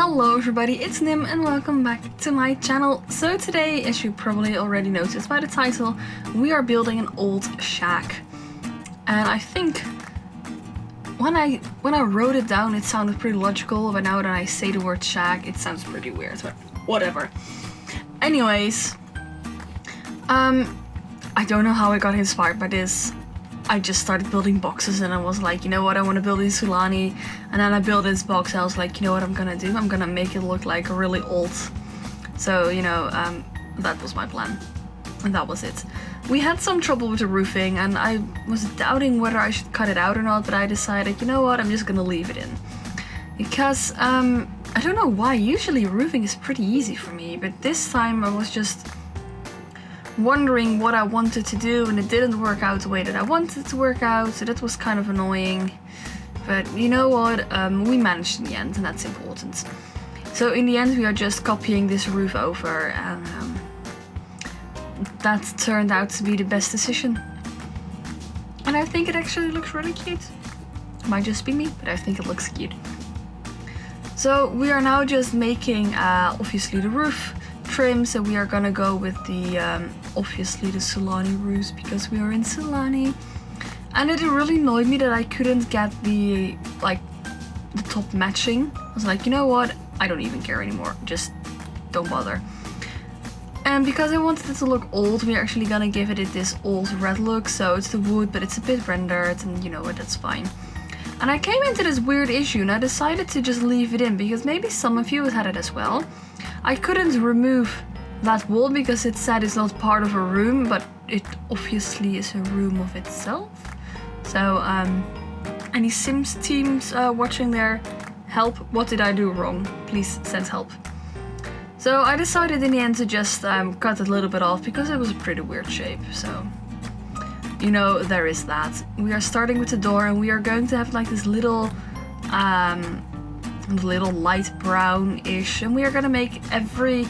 Hello everybody, it's Nym and welcome back to my channel. So today, as you probably already noticed by the title, we are building an old shack. And I think when I wrote it down it sounded pretty logical, but now that I say the word shack it sounds pretty weird, but whatever. Anyways, I don't know how I got inspired by this. I just started building boxes and I was like, you know what, I want to build in Sulani. And then I built this box and I was like, you know what I'm gonna do? I'm gonna make it look like really old. So, you know, that was my plan. And that was it. We had some trouble with the roofing and I was doubting whether I should cut it out or not, but I decided, you know what, I'm just gonna leave it in. Because, I don't know why, usually roofing is pretty easy for me, but this time I was just wondering what I wanted to do and it didn't work out the way that I wanted it to work out, so that was kind of annoying. But you know what, we managed in the end and that's important. So in the end we are just copying this roof over and that turned out to be the best decision. And I think it actually looks really cute. Might just be me, but I think it looks cute. So we are now just making obviously the roof trim, so we are gonna go with the obviously the Sulani roofs because we are in Sulani. And it really annoyed me that I couldn't get the top matching. I was like, you know what, I don't even care anymore, just don't bother. And because I wanted it to look old, we're actually gonna give it this old red look, so it's the wood but it's a bit rendered and you know what, that's fine. And I came into this weird issue and I decided to just leave it in because maybe some of you had it as well. I couldn't remove that wall because it said it's not part of a room, but it obviously is a room of itself. So, any Sims teams watching there, help, what did I do wrong? Please send help. So I decided in the end to just cut it a little bit off because it was a pretty weird shape, so you know, there is that. We are starting with the door and we are going to have like this little light brown-ish, and we are gonna make every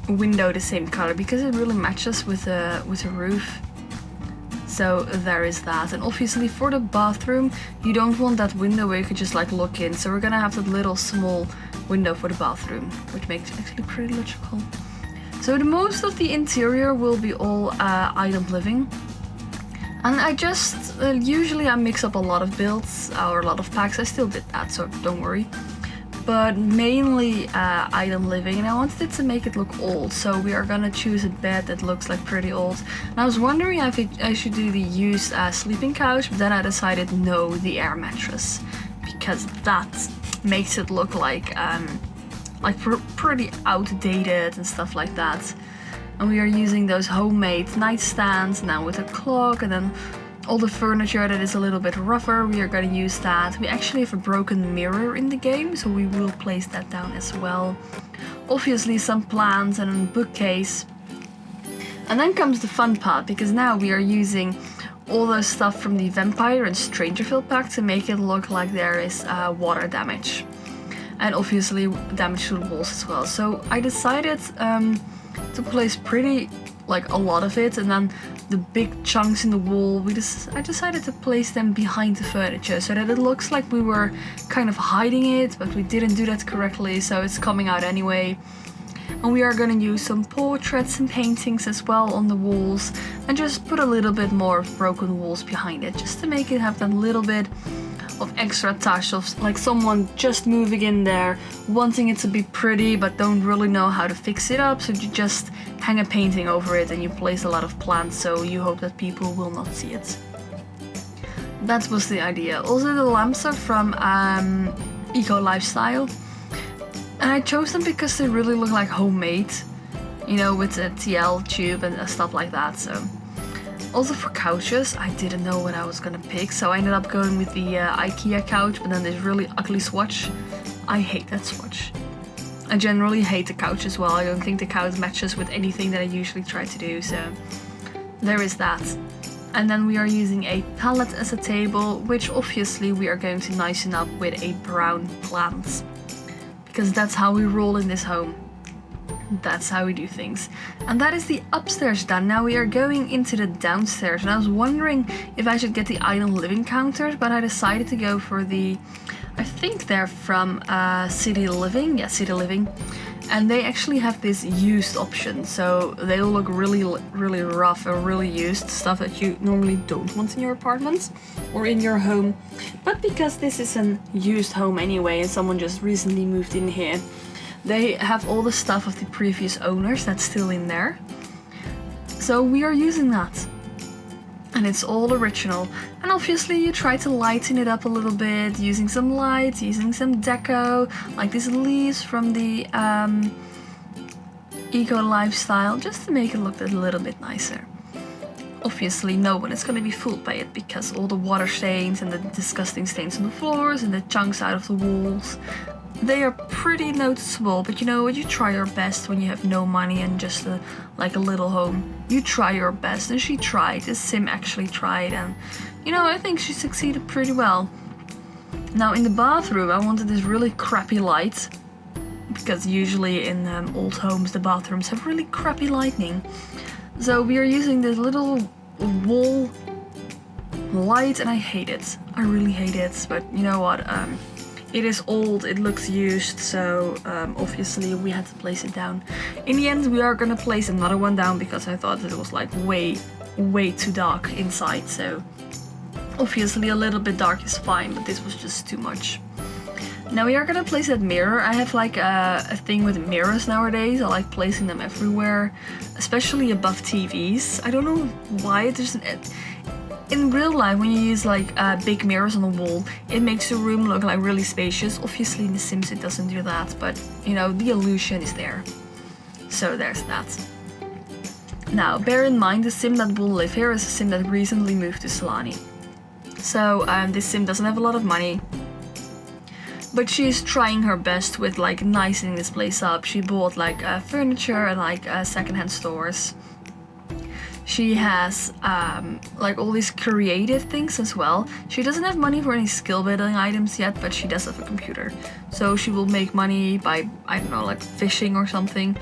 window the same color because it really matches with the roof. So there is that. And obviously for the bathroom you don't want that window where you could just like look in, so we're gonna have that little small window for the bathroom, which makes it actually pretty logical. So the most of the interior will be all item living. And I just, usually I mix up a lot of builds or a lot of packs. I still did that, so don't worry. But mainly item living, and I wanted it to make it look old. So we are gonna choose a bed that looks like pretty old. And I was wondering if I should do the used sleeping couch, but then I decided no, the air mattress. Because that makes it look like pretty outdated and stuff like that. And we are using those homemade nightstands now with a clock, and then all the furniture that is a little bit rougher, we are going to use that. We actually have a broken mirror in the game, so we will place that down as well. Obviously some plants and a bookcase. And then comes the fun part, because now we are using all those stuff from the Vampire and Strangerville pack to make it look like there is water damage. And obviously damage to the walls as well. So I decided to place pretty a lot of it, and then the big chunks in the wall, I decided to place them behind the furniture so that it looks like we were kind of hiding it, but we didn't do that correctly, so it's coming out anyway. And we are going to use some portraits and paintings as well on the walls, and just put a little bit more of broken walls behind it, just to make it have that little bit of extra touch of like someone just moving in there, wanting it to be pretty but don't really know how to fix it up, so you just hang a painting over it and you place a lot of plants, so you hope that people will not see it. That was the idea. Also the lamps are from Eco Lifestyle, and I chose them because they really look like homemade, you know, with the TL tube and stuff like that. So also for couches, I didn't know what I was gonna pick, so I ended up going with the IKEA couch, but then this really ugly swatch. I hate that swatch. I generally hate the couch as well. I don't think the couch matches with anything that I usually try to do, so there is that. And then we are using a pallet as a table, which obviously we are going to nicen up with a brown plant. Because that's how we roll in this home. That's how we do things. And that is the upstairs done. Now we are going into the downstairs, and I was wondering if I should get the item living counters, but I decided to go for the I think they're from City Living. Yeah, City Living. And they actually have this used option, so they will look really rough and really used, stuff that you normally don't want in your apartment or in your home. But because this is an used home anyway and someone just recently moved in here, they have all the stuff of the previous owners that's still in there. So we are using that. And it's all original. And obviously you try to lighten it up a little bit, using some lights, using some deco, like these leaves from the Eco Lifestyle, just to make it look a little bit nicer. Obviously no one is going to be fooled by it, because all the water stains and the disgusting stains on the floors and the chunks out of the walls, they are pretty noticeable. But you know what, you try your best when you have no money and just like a little home. You try your best, and she tried. This sim actually tried, and you know, I think she succeeded pretty well. Now in the bathroom I wanted this really crappy light, because usually in old homes the bathrooms have really crappy lighting. So we are using this little wall light, and I hate it. I really hate it, but you know what, it is old, it looks used, so obviously we had to place it down. In the end we are gonna place another one down, because I thought that it was like way too dark inside, so obviously a little bit dark is fine, but this was just too much. Now we are gonna place that mirror. I have like a thing with mirrors nowadays. I like placing them everywhere, especially above TVs. I don't know why, in real life, when you use like big mirrors on the wall, it makes the room look like really spacious. Obviously in The Sims it doesn't do that, but you know, the illusion is there. So there's that. Now bear in mind, the sim that will live here is a sim that recently moved to Solani. So this sim doesn't have a lot of money, but she is trying her best with like nicing this place up. She bought like furniture and like secondhand stores. She has like all these creative things as well. She doesn't have money for any skill building items yet, but she does have a computer. So she will make money by, I don't know, like fishing or something.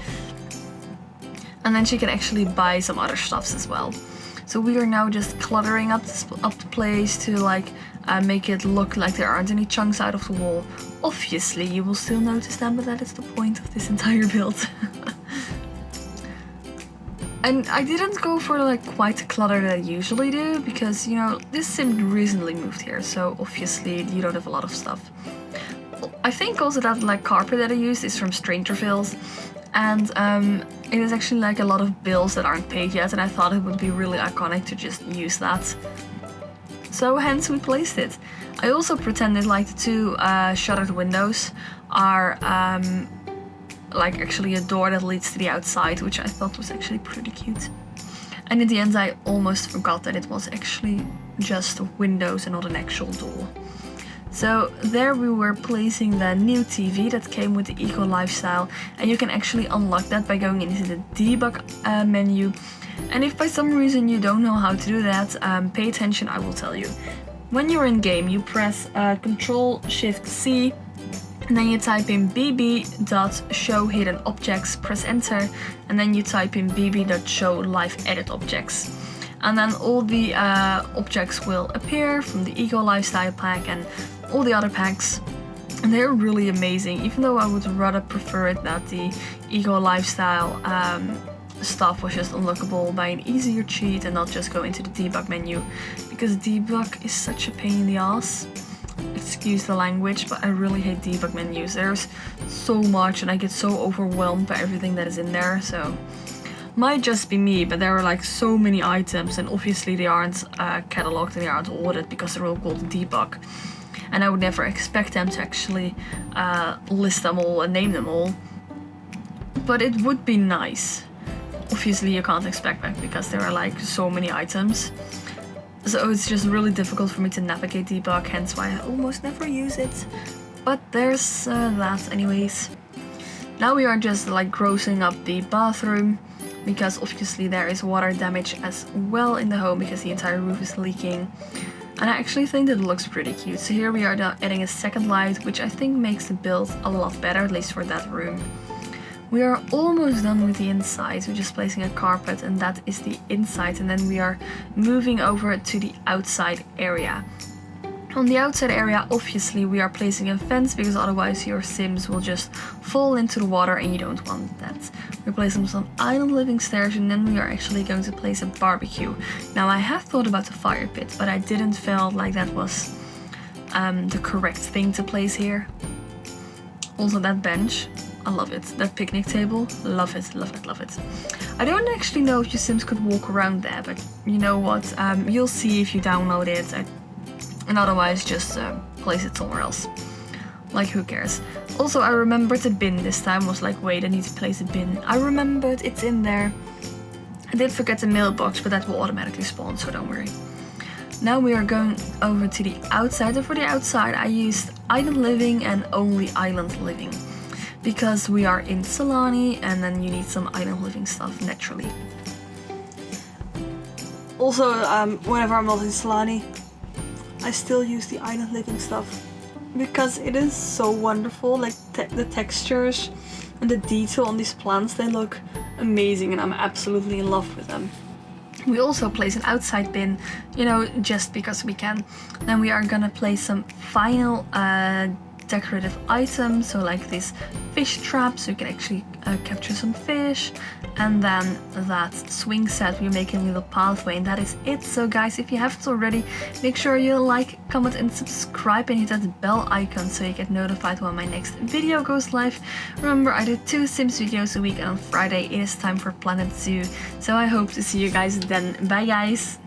And then she can actually buy some other stuffs as well. So we are now just cluttering up the place to like make it look like there aren't any chunks out of the wall. Obviously you will still notice them, but that is the point of this entire build. And I didn't go for like quite the clutter that I usually do, because you know, this sim recently moved here, so obviously you don't have a lot of stuff. I think also that like carpet that I used is from Strangerville's, and it is actually like a lot of bills that aren't paid yet, and I thought it would be really iconic to just use that. So hence we placed it. I also pretended like the two shuttered windows are like actually a door that leads to the outside, which I thought was actually pretty cute. And in the end I almost forgot that it was actually just windows and not an actual door. So there we were placing the new TV that came with the Eco Lifestyle, and you can actually unlock that by going into the debug menu. And if by some reason you don't know how to do that, pay attention, I will tell you. When you're in game, you press Ctrl-Shift-C, and then you type in bb.show hidden objects, press enter, and then you type in bb.show live edit objects. And then all the objects will appear from the Eco Lifestyle pack and all the other packs. And they're really amazing, even though I would rather prefer it that the Eco Lifestyle stuff was just unlockable by an easier cheat and not just go into the debug menu, because debug is such a pain in the ass. Excuse the language, but I really hate debug menus. There's so much and I get so overwhelmed by everything that is in there, so might just be me, but there are like so many items, and obviously they aren't cataloged and they aren't ordered because they're all called debug. And I would never expect them to actually list them all and name them all. But it would be nice. Obviously you can't expect that because there are like so many items. So it's just really difficult for me to navigate debug, hence why I almost never use it. But there's that anyways. Now we are just like grossing up the bathroom, because obviously there is water damage as well in the home because the entire roof is leaking. And I actually think that it looks pretty cute. So here we are now adding a second light, which I think makes the build a lot better, at least for that room. We are almost done with the inside. We're just placing a carpet and that is the inside, and then we are moving over to the outside area. On the outside area, obviously, we are placing a fence because otherwise your Sims will just fall into the water and you don't want that. We're placing some island living stairs and then we are actually going to place a barbecue. Now I have thought about the fire pit, but I didn't feel like that was the correct thing to place here. Also that bench, I love it. That picnic table, love it, love it, love it. I don't actually know if your Sims could walk around there, but you know what, you'll see if you download it. And otherwise just place it somewhere else. Like, who cares? Also, I remembered the bin this time. Was like, wait, I need to place a bin. I remembered, it's in there. I did forget the mailbox, but that will automatically spawn, so don't worry. Now we are going over to the outside, and for the outside I used island living and only island living. Because we are in Solani, and then you need some island living stuff naturally. Also, whenever I'm not in Solani, I still use the island living stuff because it is so wonderful. Like the textures and the detail on these plants, they look amazing and I'm absolutely in love with them. We also place an outside bin, you know, just because we can. Then we are gonna place some final decorative items, so like this fish trap so you can actually capture some fish, and then that swing set. We're making a little pathway, and that is it. So guys, if you haven't already, make sure you like, comment and subscribe and hit that bell icon so you get notified when my next video goes live. Remember, I do 2 Sims videos a week, and on Friday it is time for Planet Zoo, so I hope to see you guys then. Bye guys!